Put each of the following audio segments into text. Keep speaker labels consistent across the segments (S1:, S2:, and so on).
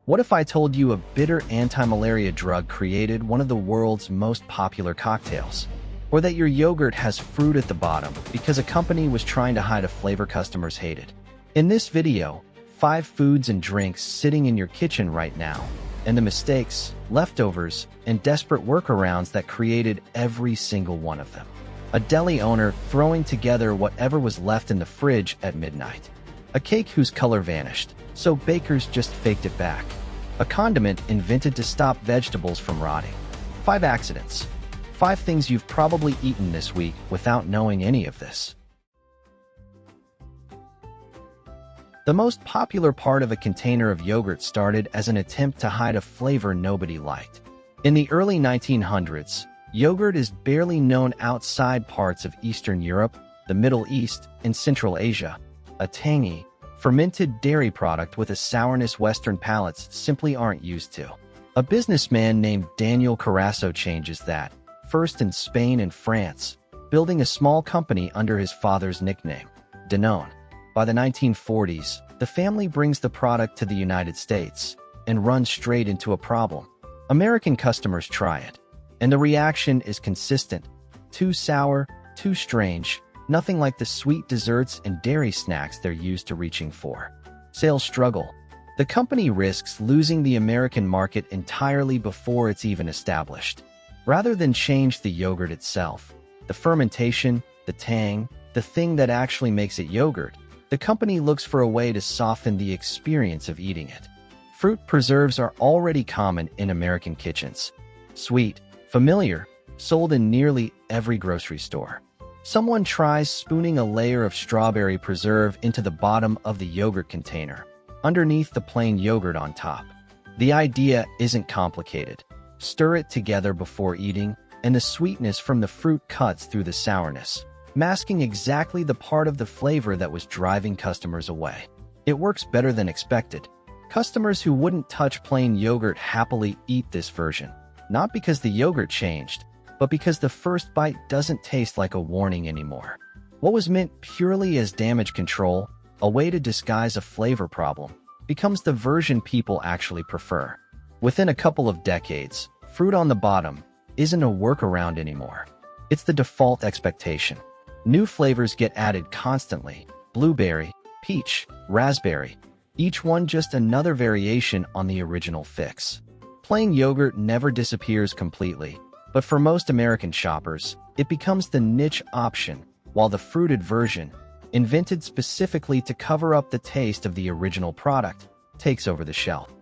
S1: What if I told you a bitter anti-malaria drug created one of the world's most popular cocktails? Or that your yogurt has fruit at the bottom because a company was trying to hide a flavor customers hated? In this video, 5 foods and drinks sitting in your kitchen right now, and the mistakes, leftovers, and desperate workarounds that created every single one of them. A deli owner throwing together whatever was left in the fridge at midnight. A cake whose color vanished, so bakers just faked it back. A condiment invented to stop vegetables from rotting. 5 accidents. 5 things you've probably eaten this week without knowing any of this. The most popular part of a container of yogurt started as an attempt to hide a flavor nobody liked. In the early 1900s, yogurt is barely known outside parts of Eastern Europe, the Middle East, and Central Asia. A tangy, fermented dairy product with a sourness Western palates simply aren't used to. A businessman named Daniel Carasso changes that, first in Spain and France, building a small company under his father's nickname, Danone. By the 1940s, the family brings the product to the United States and runs straight into a problem. American customers try it, and the reaction is consistent. Too sour, too strange, nothing like the sweet desserts and dairy snacks they're used to reaching for. Sales struggle. The company risks losing the American market entirely before it's even established. Rather than change the yogurt itself, the fermentation, the tang, the thing that actually makes it yogurt, the company looks for a way to soften the experience of eating it. Fruit preserves are already common in American kitchens. Sweet, familiar, sold in nearly every grocery store. Someone tries spooning a layer of strawberry preserve into the bottom of the yogurt container, underneath the plain yogurt on top. The idea isn't complicated. Stir it together before eating, and the sweetness from the fruit cuts through the sourness, masking exactly the part of the flavor that was driving customers away. It works better than expected. Customers who wouldn't touch plain yogurt happily eat this version, not because the yogurt changed, but because the first bite doesn't taste like a warning anymore. What was meant purely as damage control, a way to disguise a flavor problem, becomes the version people actually prefer. Within a couple of decades, fruit on the bottom isn't a workaround anymore. It's the default expectation. New flavors get added constantly: blueberry, peach, raspberry, each one just another variation on the original fix. Plain yogurt never disappears completely, but for most American shoppers, it becomes the niche option, while the fruited version, invented specifically to cover up the taste of the original product, takes over the shelf.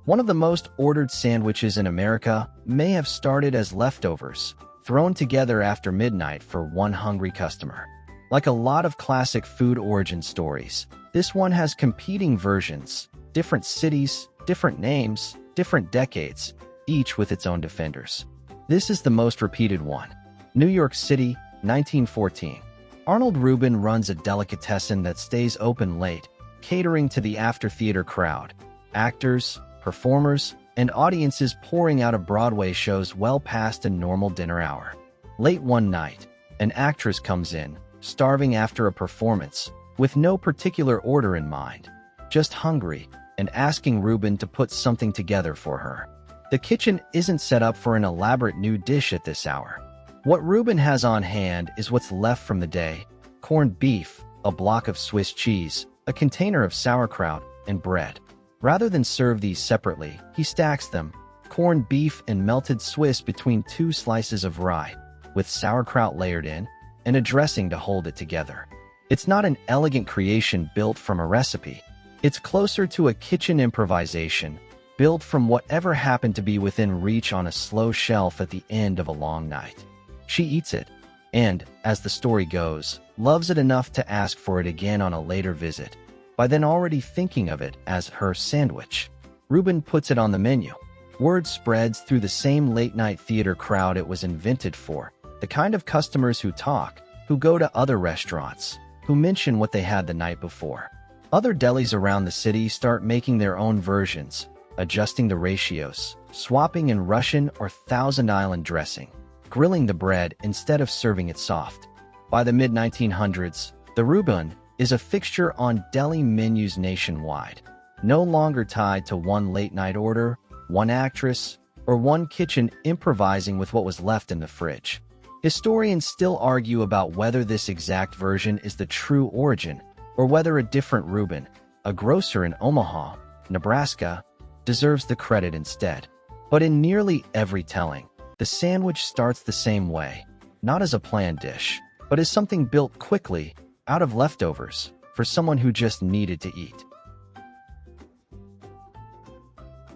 S1: One of the most ordered sandwiches in America may have started as leftovers, thrown together after midnight for one hungry customer. Like a lot of classic food origin stories, this one has competing versions, different cities, different names, different decades, each with its own defenders. This is the most repeated one. New York City, 1914. Arnold Reuben runs a delicatessen that stays open late, catering to the after-theater crowd. Actors, performers, and audiences pouring out of Broadway shows well past a normal dinner hour. Late one night, an actress comes in, starving after a performance, with no particular order in mind, just hungry, and asking Reuben to put something together for her. The kitchen isn't set up for an elaborate new dish at this hour. What Reuben has on hand is what's left from the day: corned beef, a block of Swiss cheese, a container of sauerkraut, and bread. Rather than serve these separately, he stacks them, corned beef and melted Swiss between 2 slices of rye, with sauerkraut layered in, and a dressing to hold it together. It's not an elegant creation built from a recipe. It's closer to a kitchen improvisation, built from whatever happened to be within reach on a slow shelf at the end of a long night. She eats it, and, as the story goes, loves it enough to ask for it again on a later visit, by then already thinking of it as her sandwich. Reuben puts it on the menu. Word spreads through the same late-night theater crowd it was invented for, the kind of customers who talk, who go to other restaurants, who mention what they had the night before. Other delis around the city start making their own versions, adjusting the ratios, swapping in Russian or Thousand Island dressing, grilling the bread instead of serving it soft. By the mid-1900s, the Reuben is a fixture on deli menus nationwide, no longer tied to one late-night order, one actress, or one kitchen improvising with what was left in the fridge. Historians still argue about whether this exact version is the true origin, or whether a different Reuben, a grocer in Omaha, Nebraska, deserves the credit instead. But in nearly every telling, the sandwich starts the same way, not as a planned dish, but as something built quickly, out of leftovers, for someone who just needed to eat.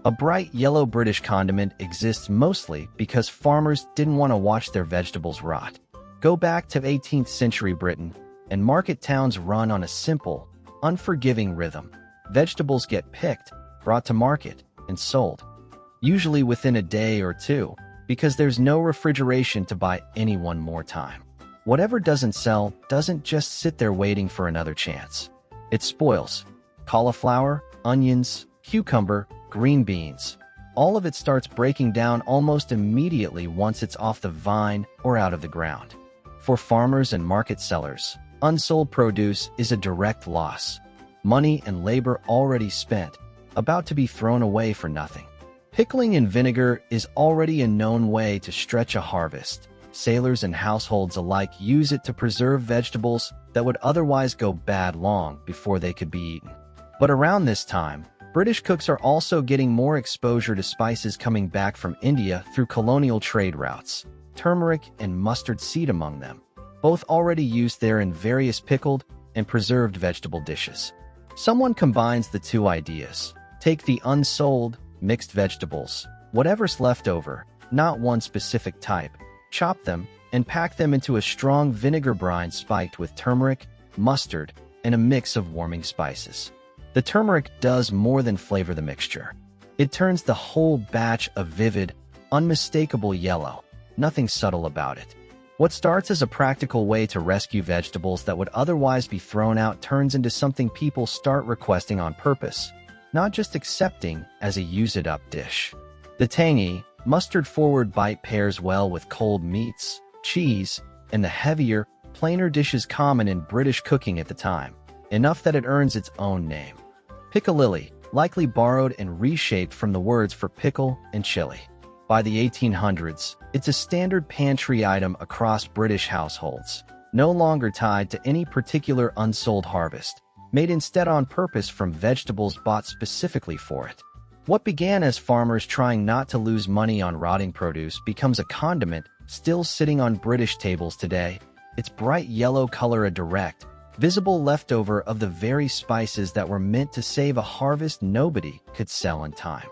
S1: A bright yellow British condiment exists mostly because farmers didn't want to watch their vegetables rot. Go back to 18th century Britain, and market towns run on a simple, unforgiving rhythm. Vegetables get picked, brought to market, and sold, usually within a day or two, because there's no refrigeration to buy any one more time. Whatever doesn't sell doesn't just sit there waiting for another chance. It spoils. Cauliflower, onions, cucumber, green beans. All of it starts breaking down almost immediately once it's off the vine or out of the ground. For farmers and market sellers, unsold produce is a direct loss. Money and labor already spent, about to be thrown away for nothing. Pickling in vinegar is already a known way to stretch a harvest. Sailors and households alike use it to preserve vegetables that would otherwise go bad long before they could be eaten. But around this time, British cooks are also getting more exposure to spices coming back from India through colonial trade routes, turmeric and mustard seed among them, both already used there in various pickled and preserved vegetable dishes. Someone combines the two ideas. Take the unsold, mixed vegetables, whatever's left over, not one specific type, chop them, and pack them into a strong vinegar brine spiked with turmeric, mustard, and a mix of warming spices. The turmeric does more than flavor the mixture. It turns the whole batch a vivid, unmistakable yellow, nothing subtle about it. What starts as a practical way to rescue vegetables that would otherwise be thrown out turns into something people start requesting on purpose, not just accepting as a use-it-up dish. The tangy, mustard-forward bite pairs well with cold meats, cheese, and the heavier, plainer dishes common in British cooking at the time, enough that it earns its own name. Piccalilli, likely borrowed and reshaped from the words for pickle and chili. By the 1800s, it's a standard pantry item across British households, no longer tied to any particular unsold harvest, made instead on purpose from vegetables bought specifically for it. What began as farmers trying not to lose money on rotting produce becomes a condiment still sitting on British tables today, its bright yellow color a direct, visible leftover of the very spices that were meant to save a harvest nobody could sell in time.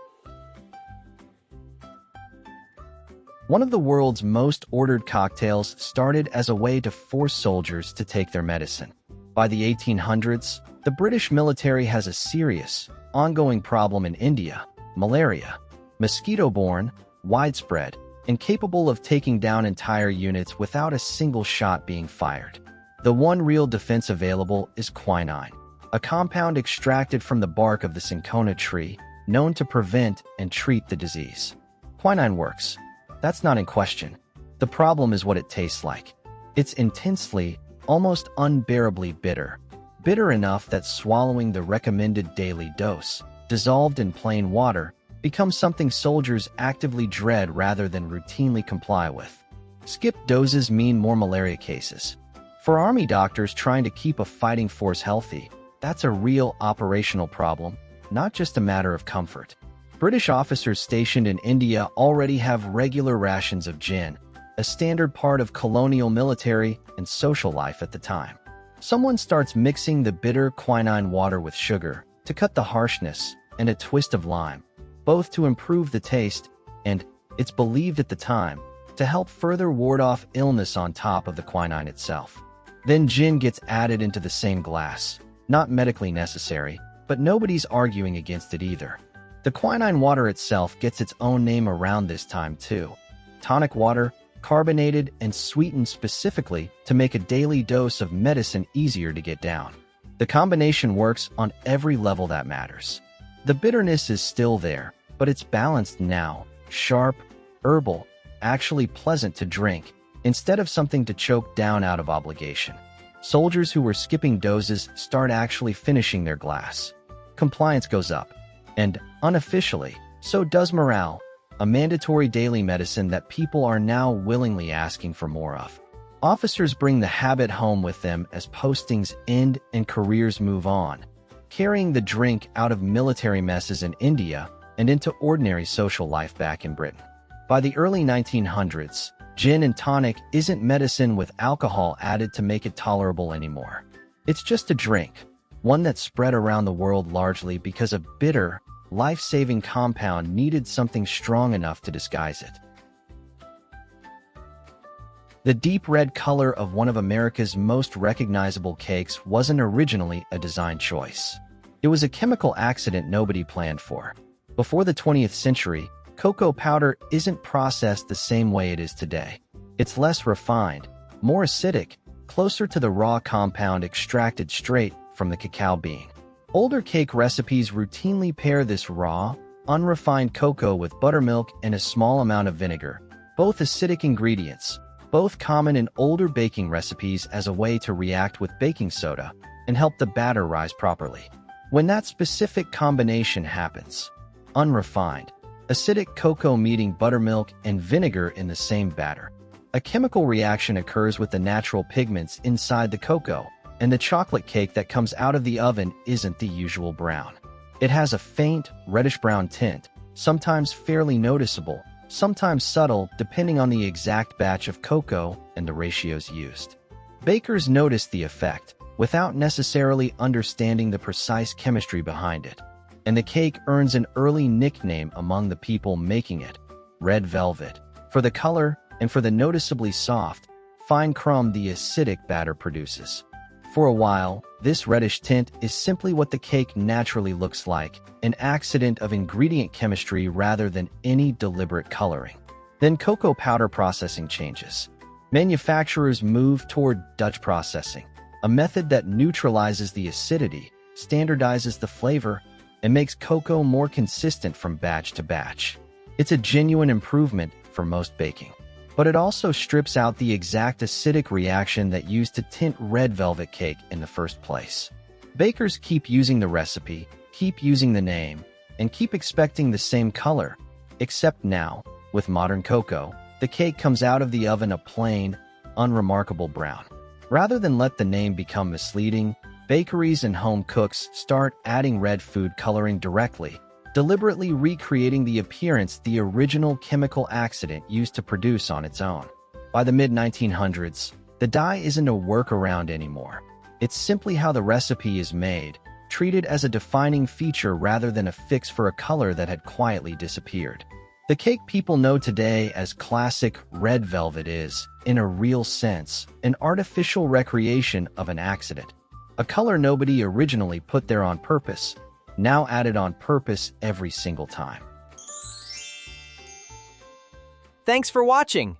S1: One of the world's most ordered cocktails started as a way to force soldiers to take their medicine. By the 1800s, the British military has a serious, ongoing problem in India: malaria, mosquito-borne, widespread, and capable of taking down entire units without a single shot being fired. The one real defense available is quinine, a compound extracted from the bark of the cinchona tree, known to prevent and treat the disease. Quinine works. That's not in question. The problem is what it tastes like. It's intensely, almost unbearably bitter. Bitter enough that swallowing the recommended daily dose, dissolved in plain water, becomes something soldiers actively dread rather than routinely comply with. Skipped doses mean more malaria cases. For Army doctors trying to keep a fighting force healthy, that's a real operational problem, not just a matter of comfort. British officers stationed in India already have regular rations of gin, a standard part of colonial military and social life at the time. Someone starts mixing the bitter quinine water with sugar to cut the harshness and a twist of lime, both to improve the taste and, it's believed at the time, to help further ward off illness on top of the quinine itself. Then gin gets added into the same glass. Not medically necessary, but nobody's arguing against it either. The quinine water itself gets its own name around this time too. Tonic water, carbonated and sweetened specifically to make a daily dose of medicine easier to get down. The combination works on every level that matters. The bitterness is still there, but it's balanced now, sharp, herbal, actually pleasant to drink, instead of something to choke down out of obligation. Soldiers who were skipping doses start actually finishing their glass. Compliance goes up. And, unofficially, so does morale, a mandatory daily medicine that people are now willingly asking for more of. Officers bring the habit home with them as postings end and careers move on, carrying the drink out of military messes in India and into ordinary social life back in Britain. By the early 1900s, gin and tonic isn't medicine with alcohol added to make it tolerable anymore. It's just a drink, one that spread around the world largely because a bitter, life-saving compound needed something strong enough to disguise it. The deep red color of one of America's most recognizable cakes wasn't originally a design choice. It was a chemical accident nobody planned for. Before the 20th century, cocoa powder isn't processed the same way it is today. It's less refined, more acidic, closer to the raw compound extracted straight from the cacao bean. Older cake recipes routinely pair this raw, unrefined cocoa with buttermilk and a small amount of vinegar, both acidic ingredients, both common in older baking recipes as a way to react with baking soda and help the batter rise properly. When that specific combination happens, unrefined, acidic cocoa meeting buttermilk and vinegar in the same batter, a chemical reaction occurs with the natural pigments inside the cocoa, and the chocolate cake that comes out of the oven isn't the usual brown. It has a faint, reddish-brown tint, sometimes fairly noticeable, sometimes subtle depending on the exact batch of cocoa and the ratios used. Bakers notice the effect without necessarily understanding the precise chemistry behind it, and the cake earns an early nickname among the people making it, red velvet, for the color and for the noticeably soft, fine crumb the acidic batter produces. For a while, this reddish tint is simply what the cake naturally looks like, an accident of ingredient chemistry rather than any deliberate coloring. Then cocoa powder processing changes. Manufacturers move toward Dutch processing, a method that neutralizes the acidity, standardizes the flavor, and makes cocoa more consistent from batch to batch. It's a genuine improvement for most baking. But it also strips out the exact acidic reaction that used to tint red velvet cake in the first place. Bakers keep using the recipe, keep using the name, and keep expecting the same color, except now, with modern cocoa, the cake comes out of the oven a plain, unremarkable brown. Rather than let the name become misleading, bakeries and home cooks start adding red food coloring directly, deliberately recreating the appearance the original chemical accident used to produce on its own. By the mid-1900s, the dye isn't a workaround anymore. It's simply how the recipe is made, treated as a defining feature rather than a fix for a color that had quietly disappeared. The cake people know today as classic red velvet is, in a real sense, an artificial recreation of an accident. A color nobody originally put there on purpose, now added on purpose every single time.
S2: Thanks for watching.